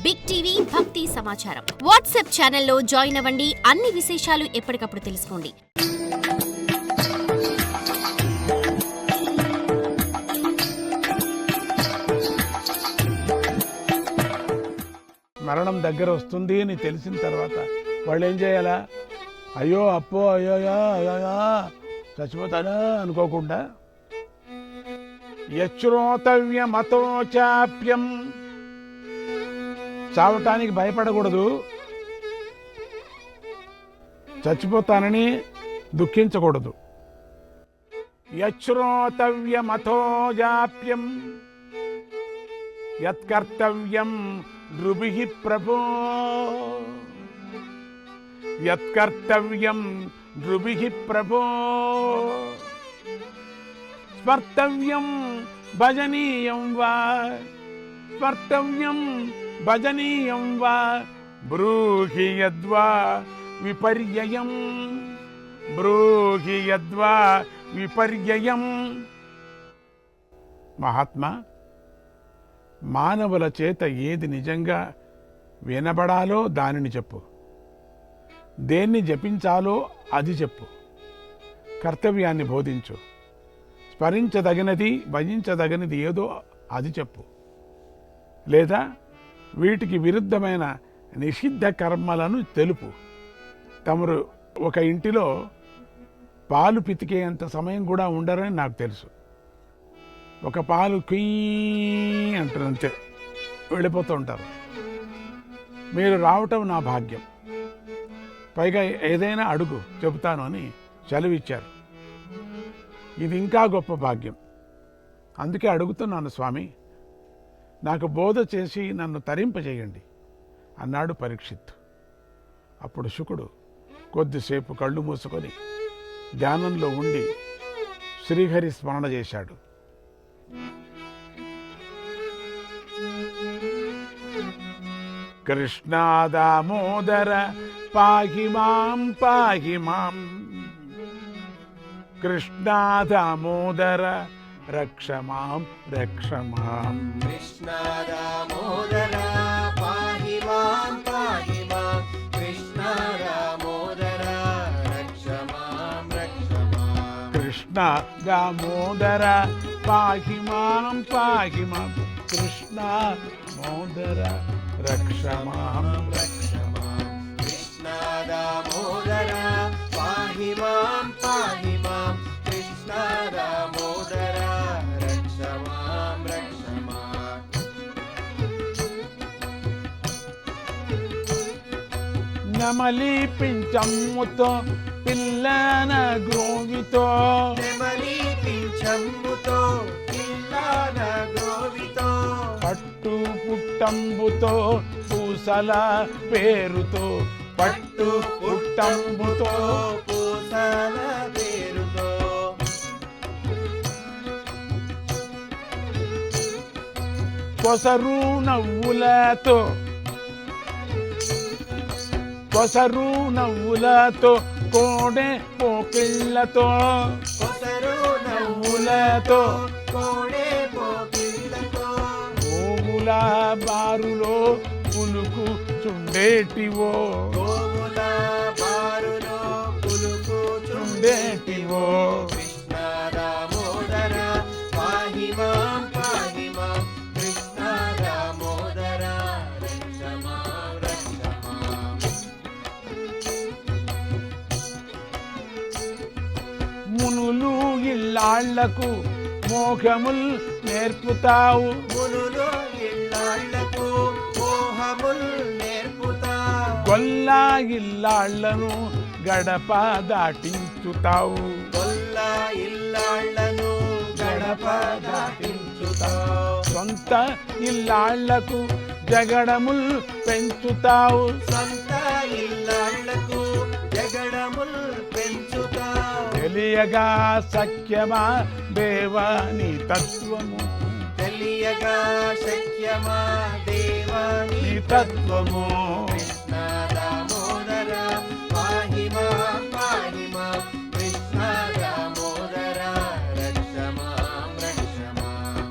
Big TV భక్తి సమాచారం WhatsApp ఛానల్లో జాయిన్ అవ్వండి. అన్ని విశేషాలు ఎప్పటికప్పుడు తెలుసుకోండి. మరణం దగ్గర వస్తుంది అని తెలిసిన తర్వాత వాళ్ళు ఏం చేయాలా? అయ్యో అప్పో అయ్యోయా అయ్యోయా చచ్చిపోతానా అనుకోకుండా యశ్రోతవ్యమతోచాప్యం చావటానికి భయపడకూడదు, చచ్చిపోతానని దుఃఖించకూడదు. యశ్రోతవ్యమతోజాప్యం యత్కర్తవ్యం నృభిః ప్రభో యత్కర్తవ్యం నృభిః ప్రభో స్మర్తవ్యం భజనీయం వా స్మర్తవ్యం భజనీయం వా బ్రూహి యద్వా విపర్యయం బ్రూహి యద్వా విపర్యయం. మహాత్మా, మానవుల చేత ఏది నిజంగా వినబడాలో దానిని చెప్పు, దేన్ని జపించాలో అది చెప్పు, కర్తవ్యాన్ని బోధించు, స్మరించదగినది భజించదగినది ఏదో అది చెప్పు, లేదా వీటికి విరుద్ధమైన నిషిద్ధ కర్మలను తెలుపు. తమరు ఒక ఇంటిలో పాలు పితికేంత సమయం కూడా ఉండరని నాకు తెలుసు. ఒక పాలు కుయ్యి అంటారు, అంతే వెళ్ళిపోతూ ఉంటారు. మీరు రావటం నా భాగ్యం, పైగా ఏదైనా అడుగు చెబుతాను అని సెలవిచ్చారు. ఇది ఇంకా గొప్ప భాగ్యం. అందుకే అడుగుతున్నాను స్వామి, నాకు బోధ చేసి నన్ను తరింపజేయండి అన్నాడు పరీక్షిత్తు. అప్పుడు శుకుడు కొద్దిసేపు కళ్ళు మూసుకొని ధ్యానంలో ఉండి శ్రీహరి స్మరణ చేశాడు. కృష్ణ దామోదర పాహి మాం పాహి మాం, కృష్ణ దామోదర రక్ష మాం రక్ష మాం, కృష్ణ దామోదర పాహి మాం పాహి మాం, కృష్ణ దామోదర రక్ష మాం రక్ష మాం, కృష్ణ దామోదర పాహి మాం పాహి మాం, కృష్ణ దామోదర రక్ష మాం రక్ష మాం, కృష్ణ దామోదర పాహి మాం పాహి మాం, కృష్ణ దామోదర రక్ష మాం రక్ష మాం. నమలి పించమ్ముతో పిల్లన గ్రోవితో, నెమలి పింఛమ్ముతో పిల్లన గ్రోవితో, పట్టు పుట్టంబుతో పూసల పేరుతో, పట్టు పుట్టంబుతో పూసల పేరుతో, కొసరు నవ్వులతో, కొసరు నవ్వులతో కోడె పోకిళ్ళతో, కొసరు నవ్వులతో కోడే పోకిళ్ళతో, గోవుల బారులో పులుకు చుండేటివో, గోవుల బారులో పులుకు చుండేటివో. కృష్ణ దామోదర పాహి మాం పాహి మాం, కృష్ణ దామోదర రక్ష మాం రక్ష మాం. మునులు ఇళ్ళాళ్లకు మోహముల్ నేర్పుతావు, మునులు ఇళ్ళాళ్లకు మోహముల్ నేర్పుతా, గొల్లా ఇల్లాళ్లను గడప దాటించుతావు, గొల్ల ఇల్లాళ్లను గడప దాటించుతా, సొంత ఇల్లాళ్లకు జగడముల్ పెంచుతావు, సొంత ఇల్లాళ్లకు జగడముల్ పెంచుతా, తెలియగా సఖ్యమా దేవాని తత్వము, తెలియగా శక్యమా దేవాని నీ తత్వము. కృష్ణ దామోదర పాహి మాం పాహి మాం, కృష్ణ దామోదర రక్ష మాం రక్ష మాం.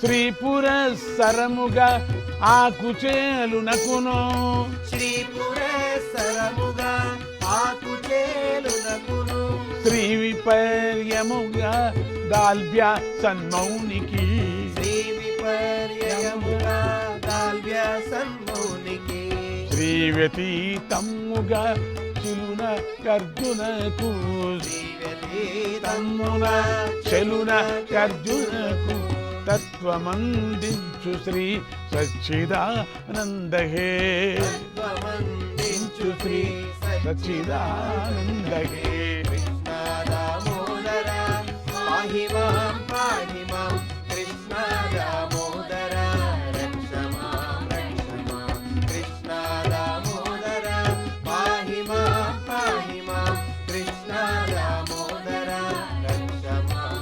శ్రీ పురస్సరముగా ఆకుచేలునకును శ్రీ పురస్సరముగా ఆకుచేలునకును శ్రీ విపర్యముగా దాల్భ్య సన్మౌనికి శ్రీ విపర్యముగా దాల్భ్య సన్మౌనికి శ్రీ వ్యతీతముగా చిలున కర్జునకు శ్రీ వ్యతీతమున చెలున కర్జునకు తత్వమందించు శ్రీ సచ్చిదానందహే తత్వమందించు శ్రీ సచ్చిదానందహే కృష్ణ దామోదర పాహి మాం పాహి మాం కృష్ణ దామోదర రక్ష మాం కృష్ణ దామోదర పాహి మాం కృష్ణ దామోదర రక్ష మాం.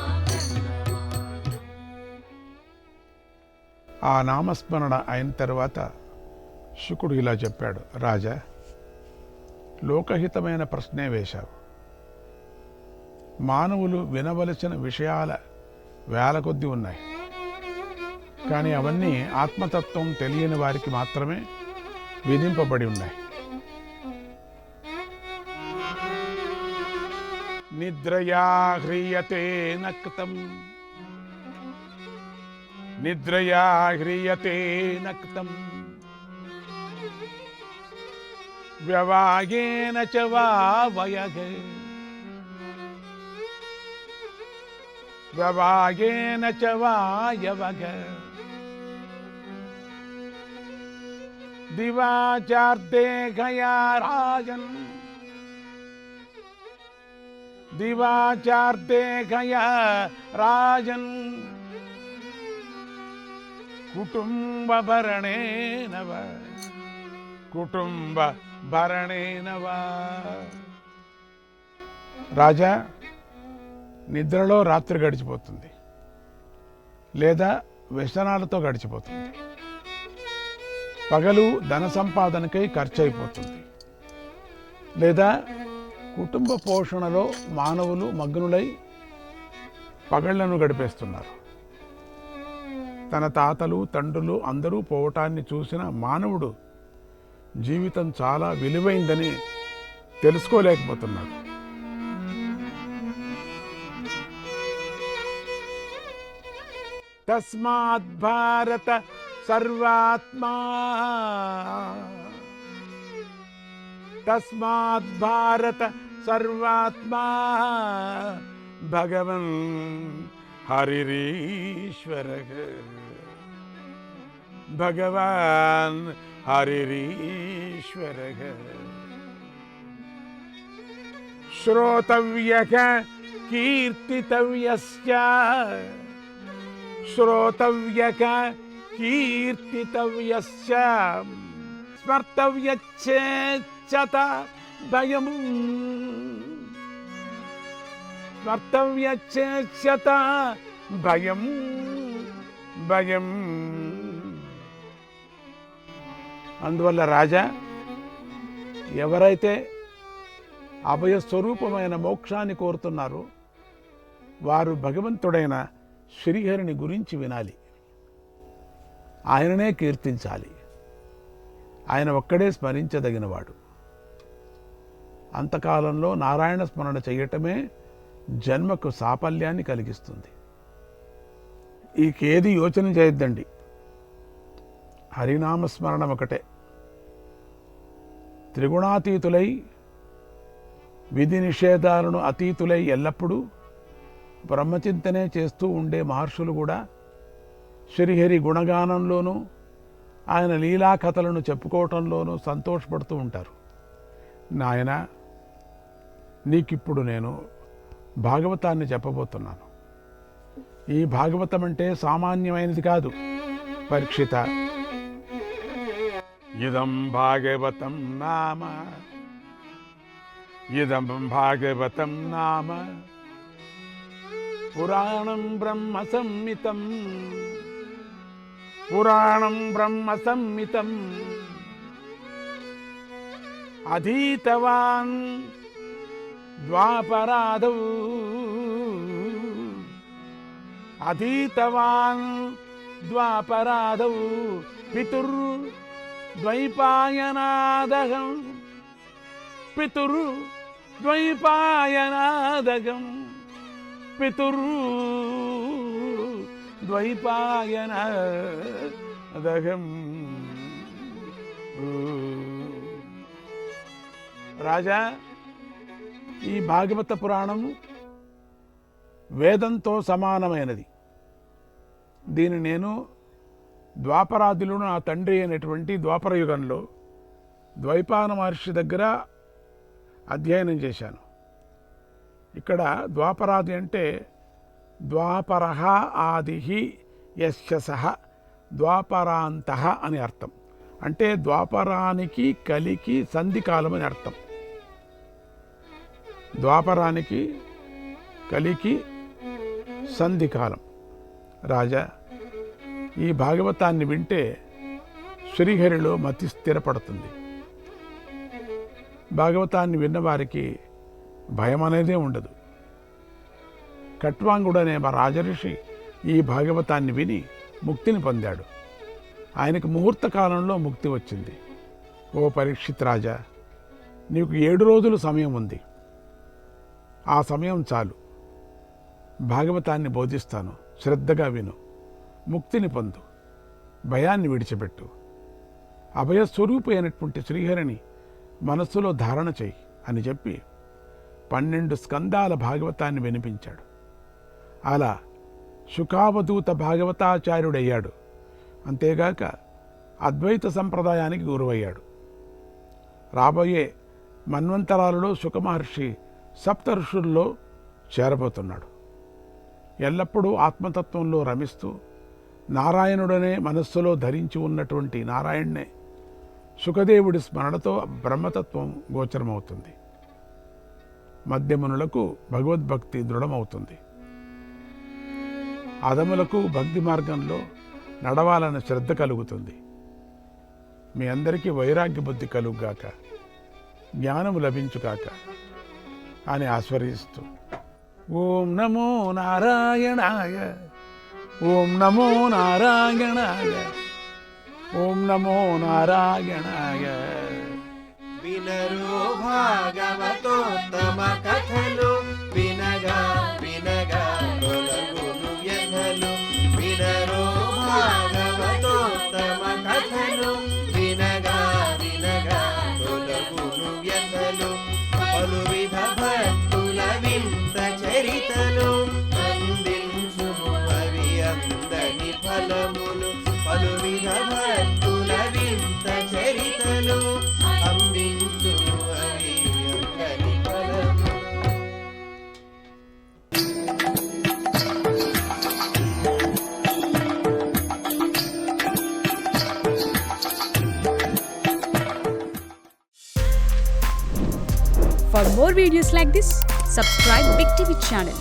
ఆ నామస్మరణ అయిన తర్వాత శుకుడు ఇలా చెప్పాడు, రాజా, లోకహితమైన ప్రశ్నే వేశావు. మానవులు వినవలసిన విషయాల వేల కొద్దీ ఉన్నాయి, కానీ అవన్నీ ఆత్మతత్వం తెలియని వారికి మాత్రమే విధింపబడి ఉన్నాయి. నిద్రయా హ్రియతే నక్తం నిద్రయా హ్రియతే నక్తం వ్యవాయేన చ వా వయః వ్యవాయేన చ వా యవః దివాచార్దే గయా రాజన్ దివాచార్దే గయా రాజన్ కుటుంబ భరణేన కుటుంబ భరణేనవా. రాజా, నిద్రలో రాత్రి గడిచిపోతుంది, లేదా వ్యసనాలతో గడిచిపోతుంది. పగలు ధన సంపాదనకై ఖర్చు అయిపోతుంది, లేదా కుటుంబ పోషణలో మానవులు మగ్నులై పగళ్లను గడిపేస్తున్నారు. తన తాతలు తండ్రులు అందరూ పోవటాన్ని చూసిన మానవుడు జీవితం చాలా విలువైందని తెలుసుకోలేకపోతున్నాడు. తస్మాత్ భారత సర్వాత్మా తస్మాత్ భారత సర్వాత్మా భగవన్ హరిరీశ్వరః భగవాన్ హరిరీశ్వరః శ్రోతవ్యః కీర్తితవ్యస్య శ్రోతవ్యః కీర్తితవ్యస్య స్మర్తవ్యచ్చేచ్చత భయం స్మర్తవ్యచ్చేచ్చత భయం భయం. అందువల్ల రాజా, ఎవరైతే అభయస్వరూపమైన మోక్షాన్ని కోరుతున్నారో వారు భగవంతుడైన శ్రీహరిని గురించి వినాలి, ఆయననే కీర్తించాలి. ఆయన ఒక్కడే స్మరించదగినవాడు. అంతకాలంలో నారాయణ స్మరణ చేయటమే జన్మకు సాఫల్యాన్ని కలిగిస్తుంది. ఈకేది యోచన చేయొద్దండి, హరినామస్మరణం ఒకటే. త్రిగుణాతీతులై విధి నిషేధాలను అతీతులై ఎల్లప్పుడూ బ్రహ్మచింతనే చేస్తూ ఉండే మహర్షులు కూడా శ్రీహరి గుణగానంలోనూ ఆయన లీలా కథలను చెప్పుకోవటంలోనూ సంతోషపడుతూ ఉంటారు. నాయన, నీకిప్పుడు నేను భాగవతాన్ని చెప్పబోతున్నాను. ఈ భాగవతం అంటే సామాన్యమైనది కాదు. పరీక్షిత, ఇదం భాగవతం నామ ఇదం భాగవతం నామ పురాణం బ్రహ్మ సంహితం పురాణం బ్రహ్మ సంహితం అధీతవాన్ ద్వాపరాదౌ అధీతవాన్ ద్వాపరాదౌ పితుర్ద్వైపాయనాదగం పితుర్ద్వైపాయనాదగం పితుర్ద్వైపాయనాదగం. రాజా, ఈ భాగవత పురాణం వేదంతో సమానమైనది. దీన్ని నేను ద్వాపరాదులు నా తండ్రి అయినటువంటి ద్వాపర యుగంలో ద్వైపాయన మహర్షి దగ్గర అధ్యయనం చేశాను. ఇక్కడ ద్వాపరాది అంటే ద్వాపరః ఆదిః యస్య సః ద్వాపరాంతః అని అర్థం. అంటే ద్వాపరానికి కలికి సంధికాలం అని అర్థం. ద్వాపరానికి కలికి సంధికాలం. రాజా, ఈ భాగవతాన్ని వింటే శ్రీహరిలో మతి స్థిరపడుతుంది. భాగవతాన్ని విన్నవారికి భయం అనేదే ఉండదు. కట్వాంగుడనే మా రాజర్షి ఈ భాగవతాన్ని విని ముక్తిని పొందాడు. ఆయనకు ముహూర్త కాలంలో ముక్తి వచ్చింది. ఓ పరీక్షిత్ రాజా, నీకు 7 రోజులు సమయం ఉంది. ఆ సమయం చాలు. భాగవతాన్ని బోధిస్తాను, శ్రద్ధగా విను, ముక్తిని పొందు, భయాన్ని విడిచిపెట్టు. అభయస్వరూపి అయినటువంటి శ్రీహరిని మనస్సులో ధారణ చెయ్యి అని చెప్పి 12 స్కందాల భాగవతాన్ని వినిపించాడు. అలా శుకావధూత భాగవతాచార్యుడయ్యాడు. అంతేగాక అద్వైత సంప్రదాయానికి గురువయ్యాడు. రాబోయే మన్వంతరాలలో శుకమహర్షి సప్త ఋషుల్లో చేరబోతున్నాడు. ఎల్లప్పుడూ ఆత్మతత్వంలో రమిస్తూ నారాయణుడనే మనస్సులో ధరించి ఉన్నటువంటి నారాయణ్ణే శుకదేవుడి స్మరణతో బ్రహ్మతత్వం గోచరమవుతుంది. మధ్యమునులకు భగవద్భక్తి దృఢమవుతుంది. అధములకు భక్తి మార్గంలో నడవాలన్న శ్రద్ధ కలుగుతుంది. మీ అందరికీ వైరాగ్య బుద్ధి కలుగుగాక, జ్ఞానము లభించుగాక అని ఆస్వాదిస్తూ ఓం నమో నారాయణాయ, ఓం నమో నారాయణాయ, ఓం నమో నారాయణాయ. వినరో భాగవతోత్తమ కథలు, వినగా వినగా తొలగును వ్యధలు. వినరో భాగవతోత్తమ కథలు, వినగా వినగా తొలగును వ్యధలు. పలువిధ భక్తుల వింత చరితలు, అందించుము అవి అందని ఫలములు. పలువిధ భక్తుల వింత చరితలు, అందించుము అవి అందని ఫలములు. For more videos like this, subscribe Big TV channel.